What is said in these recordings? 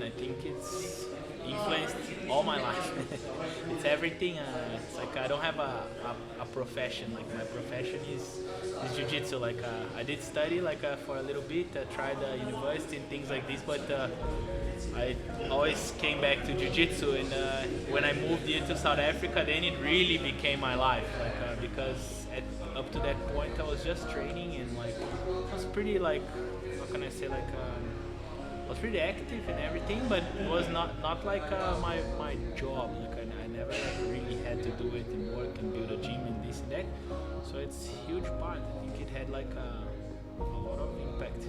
man, I think it's influenced all my life. It's everything. It's like I don't have a profession. Like my profession is jiu-jitsu. Like I did study like for a little bit. I tried university and things like this, but I always came back to jiu-jitsu. And when I moved here to South Africa, then it really became my life. Like because up to that point, I was just training and like I was pretty like, how can I say, like. I was pretty active and everything, but it was not like my job. Like I never like, really had to do it and work and build a gym and this and that. So it's a huge part. I think it had like a lot of impact.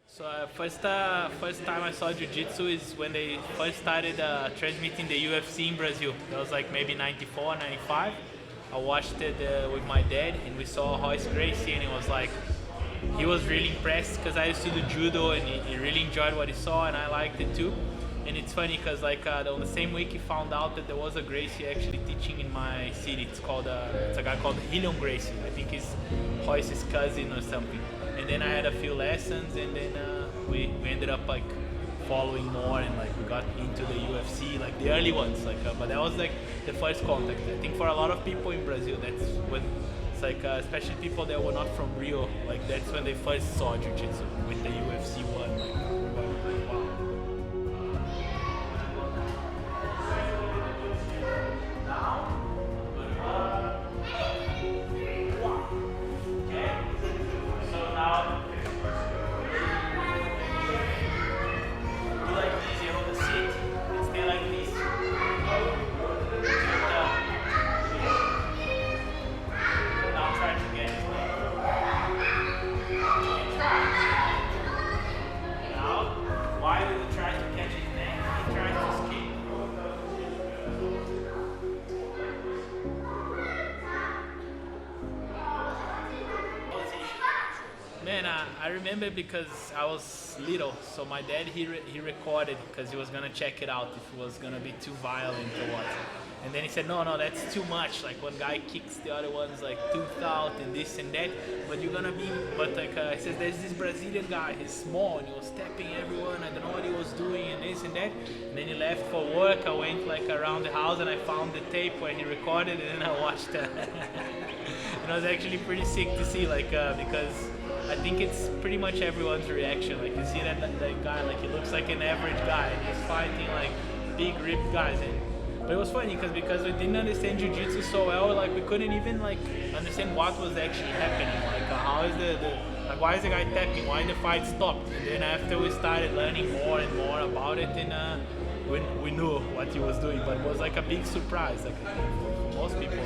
So first time I saw Jiu-Jitsu is when they first started transmitting the UFC in Brazil. That was like maybe 94, 95. I watched it with my dad and we saw Royce Gracie and it was like, he was really impressed because I used to do judo and he really enjoyed what he saw and I liked it too. And it's funny because like on the same week he found out that there was a Gracie actually teaching in my city. It's a guy called Aghion Gracie. I think he's Royce's cousin or something. And then I had a few lessons and then we ended up like following more and like we got into the UFC, like the early ones, like but that was like the first contact. I think for a lot of people in Brazil, that's when it's like especially people that were not from Rio, like that's when they first saw Jiu-Jitsu with the UFC one. Like, wow. Man, I remember because I was little, so my dad he recorded because he was gonna check it out if it was gonna be too violent or what. And then he said, no, that's too much. Like one guy kicks the other one's like tooth out and this and that. But you're gonna be, but like he says, there's this Brazilian guy. He's small and he was tapping everyone. I don't know what he was doing and this and that. And then he left for work. I went like around the house and I found the tape where he recorded it and I watched it. And it was actually pretty sick to see, like because I think it's pretty much everyone's reaction. Like you see that guy, like he looks like an average guy and he's fighting like big ripped guys. But it was funny because we didn't understand Jiu-Jitsu so well, like we couldn't even like understand what was actually happening. Like how is like why is the guy tapping? Why the fight stopped? And then after we started learning more and more about it, and we knew what he was doing. But it was like a big surprise, like for most people.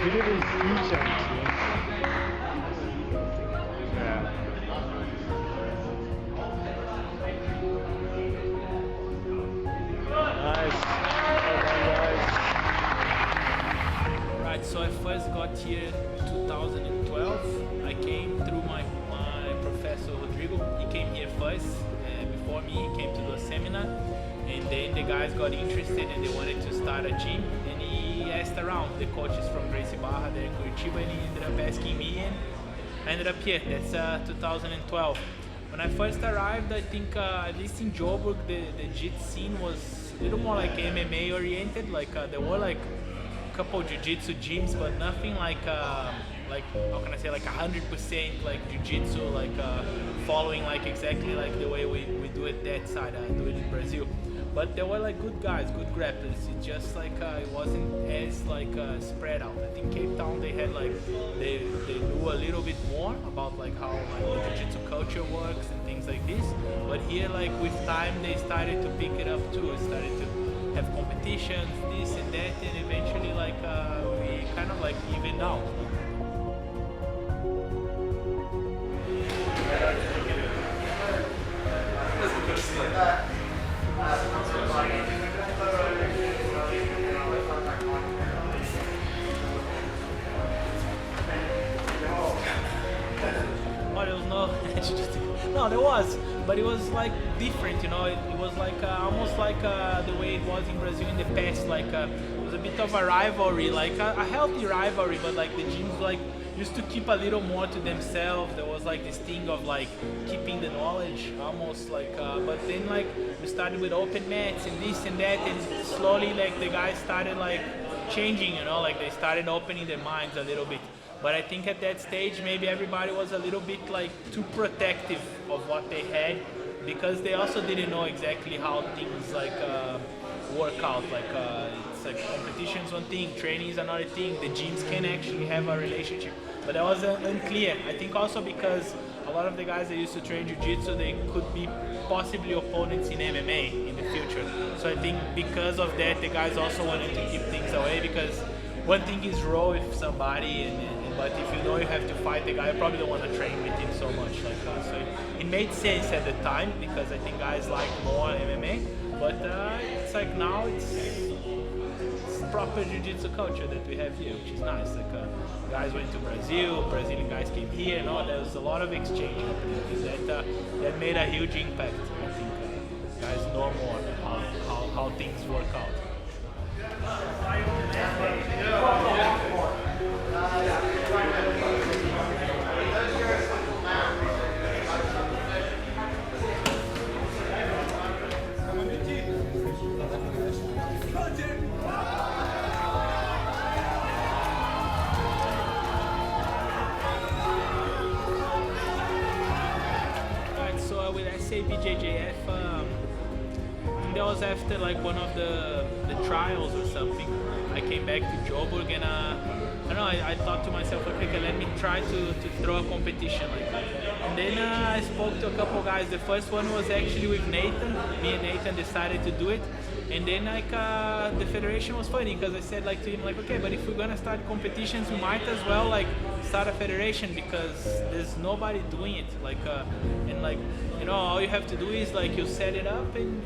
We didn't speech actually. Yeah. Nice. Right, so I first got here in 2012. I came through my professor Rodrigo. He came here first. Before me, he came to do a seminar. And then the guys got interested and they wanted to start a gym. And he asked around the coaches from Gracie Barra there in Curitiba and he ended up asking me and I ended up here. That's 2012. When I first arrived, I think at least in Joburg, the JIT scene was a little more like MMA oriented. Like there were like a couple jiu-jitsu gyms, but nothing like how can I say, like 100% like jiu-jitsu, like following like exactly like the way we do it that side, do it in Brazil. But there were like good guys, good grapplers. It just like it wasn't as like spread out. I think Cape Town they had like they knew a little bit more about like how like jiu-jitsu culture works and things like this. But here like with time they started to pick it up too. It started to have competitions, this and that, and eventually like we kind of like evened out. Oh, there was no there was, but it was like different, you know. It was like almost like the way it was in Brazil in the past. Like it was a bit of a rivalry, like a healthy rivalry, but like the gyms like used to keep a little more to themselves. There was like this thing of like keeping the knowledge, almost like. But then like we started with open mats and this and that, and slowly like the guys started like changing, you know, like they started opening their minds a little bit. But I think at that stage, maybe everybody was a little bit like too protective of what they had, because they also didn't know exactly how things like work out. Like it's like competition's one thing, training is another thing. The gyms can actually have a relationship, but that was unclear. I think also because a lot of the guys that used to train jiu-jitsu, they could be possibly opponents in MMA in the future. So I think because of that, the guys also wanted to keep things away, because one thing is raw with somebody, but if you know you have to fight the guy, you probably don't want to train with him so much. Like so it made sense at the time, because I think guys like more MMA. But it's like now it's proper jiu-jitsu culture that we have here, which is nice. Like guys went to Brazil, Brazilian guys came here, and all. There was a lot of exchange happening. That made a huge impact. I think guys know more how things work out. Alright, so with SABJJF, that was after like one of the trials or something. I came back to Joburg, and I don't know, I thought to myself, okay, let me try to throw a competition like that. And then I spoke to a couple guys. The first one was actually with Nathan. Me and Nathan decided to do it. And then like the federation was funny, because I said like to him like, okay, but if we're gonna start competitions, we might as well like start a federation, because there's nobody doing it. Like and like, you know, all you have to do is like you set it up and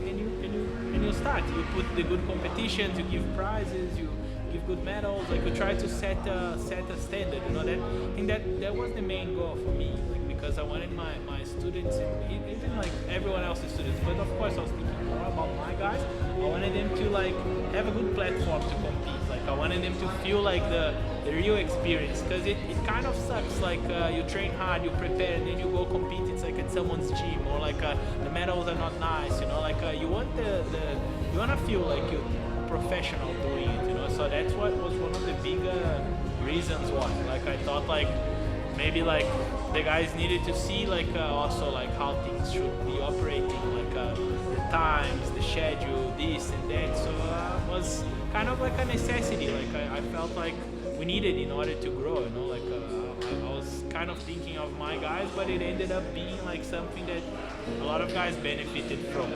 you start. You put the good competitions, you give prizes, you give good medals. Like you try to set a standard. You know, that I think that was the main goal for me. Like, because I wanted my students, and even like everyone else's students, but of course I was thinking more about my guys. I wanted them to like have a good platform to compete. Like I wanted them to feel like the real experience, because it kind of sucks. Like you train hard, you prepare, and then you go compete. It's like at someone's gym, or like the medals are not nice. You know, like you want you want to feel like you're professional doing it. You know, so that's what was one of the bigger reasons why. Like I thought like maybe like the guys needed to see like also like how things should be operating, like the times, the schedule, this and that. So it was kind of like a necessity. Like I felt like we needed in order to grow. You know, like I was kind of thinking of my guys, but it ended up being like something that a lot of guys benefited from.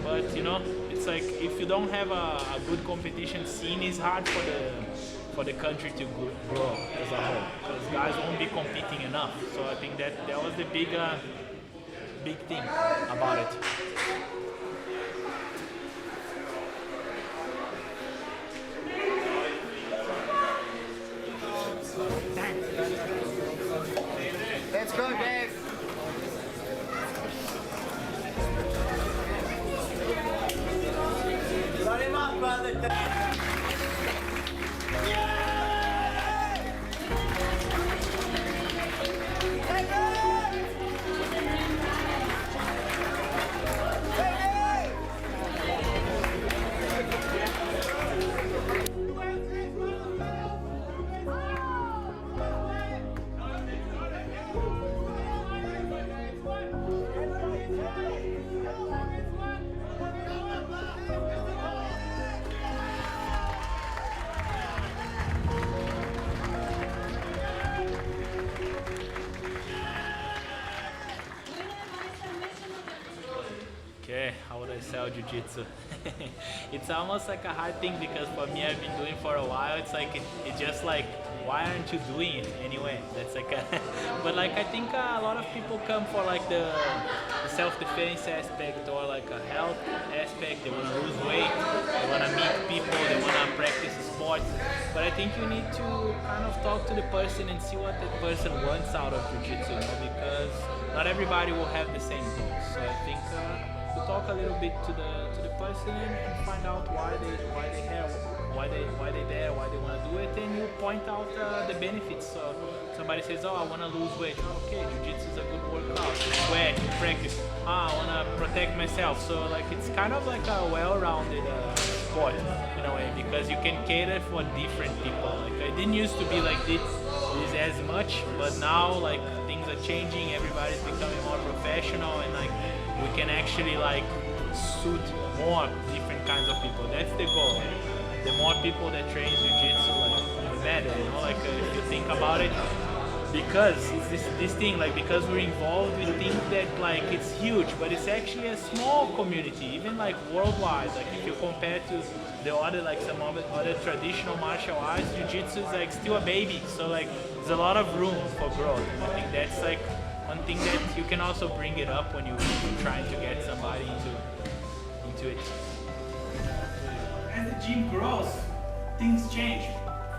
But you know, it's like if you don't have a good competition scene, it's hard for the country to grow as a whole, because guys won't be competing enough. So I think that was the big thing about it. Let's go, Dave. Let him up, brother. Okay, how would I sell jiu-jitsu? It's almost like a hard thing because for me, I've been doing for a while. It's like it's just like, why aren't you doing it anyway? That's like a but like I think a lot of people come for like the self-defense aspect or like a health aspect. They want to lose weight, they want to meet people, they want to practice sports. But I think you need to kind of talk to the person and see what that person wants out of jiu-jitsu, you know, because not everybody will have the same goals. So I think to talk a little bit to the person and find out why they have why they there, why they want to do it, and you point out the benefits. So somebody says, oh, I want to lose weight. Oh, okay, jiu-jitsu is a good workout. You sweat, you practice. I want to protect myself. So like it's kind of like a well-rounded sport in a way, because you can cater for different people. Like it didn't used to be like this as much, but now like things are changing. Everybody's becoming more professional, and like we can actually like suit more different kinds of people. That's the goal. The more people that train jiu-jitsu, like the better, you know, like if you think about it, because it's this thing, like because we're involved, we think that like it's huge, but it's actually a small community, even like worldwide. Like if you compare to the other, like some other traditional martial arts, jiu-jitsu is like still a baby, so like there's a lot of room for growth. And I think that's like one thing that you can also bring it up when you're trying to get somebody into it. As the gym grows, things change.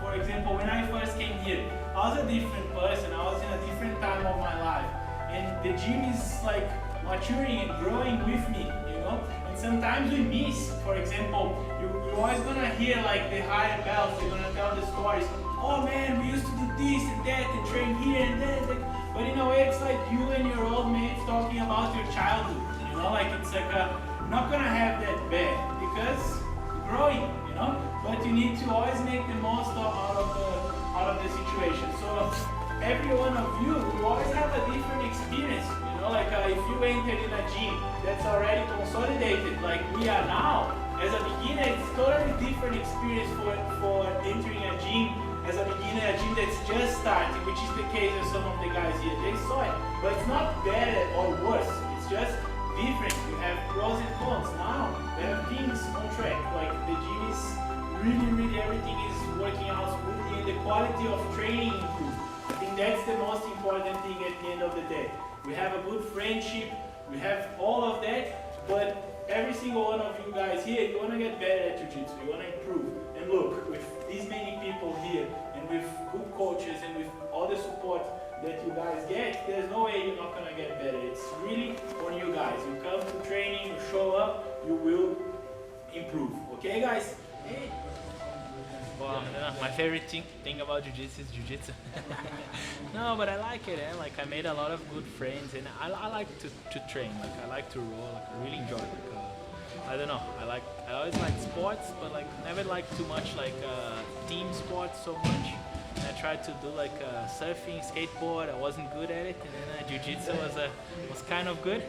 For example, when I first came here, I was a different person. I was in a different time of my life, and the gym is like maturing and growing with me, you know. And sometimes we miss. For example, you're always gonna hear like the higher belts. They're gonna tell the stories. Oh man, we used to do this and that and train here and there. But in a way, it's like you and your old mates talking about your childhood. You know, like it's like you're not gonna have that bad because you're growing. You know, but you need to always make the most out of the situation. So every one of you always have a different experience. You know, like if you entered in a gym that's already consolidated, like we are now, as a beginner, it's totally different experience for entering a gym. As a beginner, a gym that's just starting, which is the case of some of the guys here. They saw it, but it's not better or worse. It's just different. You have pros and cons. Now we have things on track. Like the gym is really everything is working out smoothly, and the quality of training improves. I think that's the most important thing at the end of the day. We have a good friendship. We have all of that, but every single one of you guys here, you want to get better at jiu-jitsu. You want to improve. And look, with these many people here, and with good coaches, and with all the support that you guys get, there's no way you're not gonna get better. It's really on you guys. You come to training, you show up, you will improve. Okay, guys? Well, my favorite thing about jiu-jitsu is jiu-jitsu. No, but I like it, eh? Like I made a lot of good friends, and I like to train. Like I like to roll. Like I really enjoy it. I don't know. I always liked sports, but like never liked too much like team sports so much. And I tried to do like surfing, skateboard. I wasn't good at it, and then jiu-jitsu was kind of good.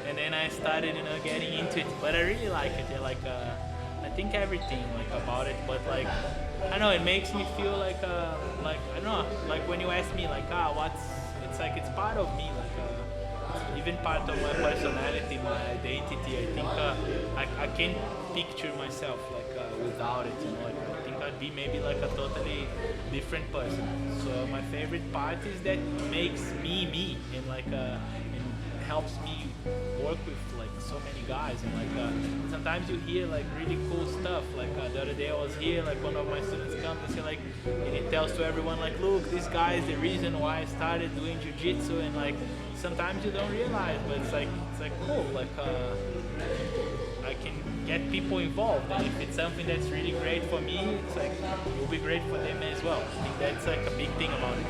And then I started, you know, getting into it. But I really like it. Yeah, like I think everything like about it. But like I don't know, it makes me feel like I don't know. Like when you ask me like it's like it's part of me. Like even part of my personality, my identity. I think I can't picture myself like without it. You know, like, I think I'd be maybe like a totally different person. So my favorite part is that makes me, and like and helps me work with like so many guys. And like sometimes you hear like really cool stuff. Like the other day I was here, like one of my students comes and say like, and he tells to everyone like, look, this guy is the reason why I started doing jiu-jitsu. And like sometimes you don't realize, but it's like cool. Like I can get people involved, and if it's something that's really great for me, it's like it will be great for them as well. I think that's like a big thing about it.